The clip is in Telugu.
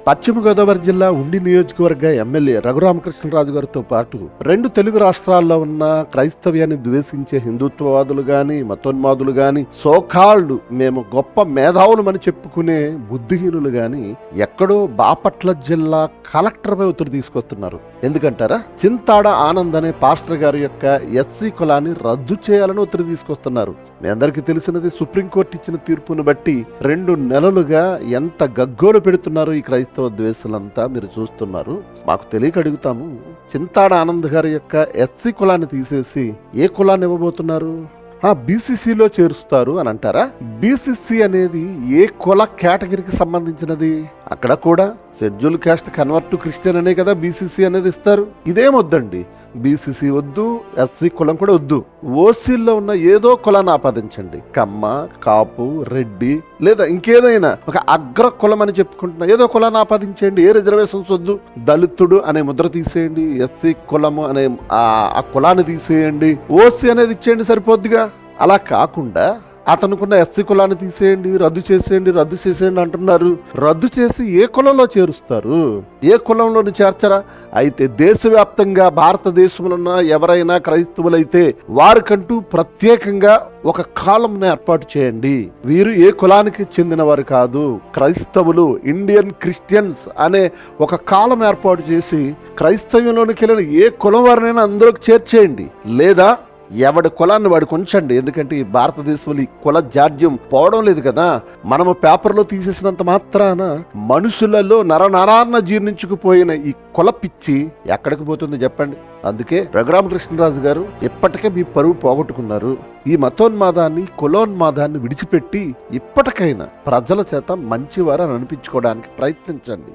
పశ్చిమ గోదావరి జిల్లా ఉండి నియోజకవర్గ ఎమ్మెల్యే రఘురామకృష్ణరాజు గారితో పాటు 2 తెలుగు రాష్ట్రాల్లో ఉన్న క్రైస్తవ్యాన్ని ద్వేషించే హిందుత్వవాదులు గాని మతోన్మాదులు గాని సోకాల్డ్ మేము గొప్ప మేధావులమని చెప్పుకునే బుద్ధిహీనులు గాని ఎక్కడో బాపట్ల జిల్లా కలెక్టర్పై ఒత్తిడి తీసుకొస్తున్నారు. ఎందుకంటారా? చింతాడ ఆనంద్ అనే పాస్టర్ గారి యొక్క ఎస్సీ కులాన్ని రద్దు చేయాలని ఒత్తిడి తీసుకొస్తున్నారు. మీ అందరికీ తెలిసినది, సుప్రీంకోర్టు ఇచ్చిన తీర్పును బట్టి 2 నెలలుగా ఎంత గగ్గోలు పెడుతున్నారు ఈ క్రైస్తవ ద్వేషులంతా మీరు చూస్తున్నారు. మాకు తెలియక అడుగుతాము, చింతాడ ఆనంద్ గారి యొక్క ఎస్సీ కులాన్ని తీసేసి ఏ కులాన్ని ఇవ్వబోతున్నారు? బీసీసీలో చేరుస్తారు అని అంటారా? బీసీసీ అనేది ఏ కుల కేటగిరీకి సంబంధించినది? అక్కడ కూడా schedule caste convert to Christian అనే కదా బీసీసీ అనేది ఇస్తారు. ఇదేమొద్దండి, బీసీసీ వద్దు, ఎస్సీ కులం కూడా వద్దు. ఓసీల్లో ఉన్న ఏదో కులాన్ని ఆపాదించండి. కమ్మ, కాపు, రెడ్డి లేదా ఇంకేదైనా ఒక అగ్ర కులం అని చెప్పుకుంటున్నా ఏదో కులాన్ని ఆపాదించేయండి. ఏ రిజర్వేషన్స్ వద్దు. దళితుడు అనే ముద్ర తీసేయండి, ఎస్సీ కులము అనే ఆ కులాన్ని తీసేయండి, ఓసీ అనేది ఇచ్చేయండి, సరిపోద్దిగా. అలా కాకుండా అతనుకున్న ఎస్సీ కులాన్ని తీసేయండి, రద్దు చేసేయండి అంటున్నారు. రద్దు చేసి ఏ కులంలో చేరుస్తారు? ఏ కులంలోని చేర్చరా? అయితే దేశవ్యాప్తంగా భారతదేశంలో ఉన్న ఎవరైనా క్రైస్తవులైతే వారికంటూ ప్రత్యేకంగా ఒక కాలంను ఏర్పాటు చేయండి. వీరు ఏ కులానికి చెందిన వారు కాదు, క్రైస్తవులు, ఇండియన్ క్రిస్టియన్స్ అనే ఒక కాలం ఏర్పాటు చేసి క్రైస్తవ్యంలోనికి వెళ్ళిన ఏ కులం వారినైనా అందులోకి చేర్చేయండి. లేదా ఎవడి కులాన్ని వాడికి ఉంచండి. ఎందుకంటే ఈ భారతదేశంలో ఈ కుల జాడ్యం పోవడం లేదు కదా. మనము పేపర్లో తీసేసినంత మాత్రాన మనుషులలో నరనరాన్న జీర్ణించుకుపోయిన ఈ కుల పిచ్చి ఎక్కడికి పోతుంది చెప్పండి. అందుకే రఘురామకృష్ణరాజు గారు ఇప్పటికే మీ పరువు పోగొట్టుకున్నారు. ఈ మతోన్మాదాన్ని, కులోన్మాదాన్ని విడిచిపెట్టి ఇప్పటికైనా ప్రజల చేత మంచివారని అనిపించుకోవడానికి ప్రయత్నించండి.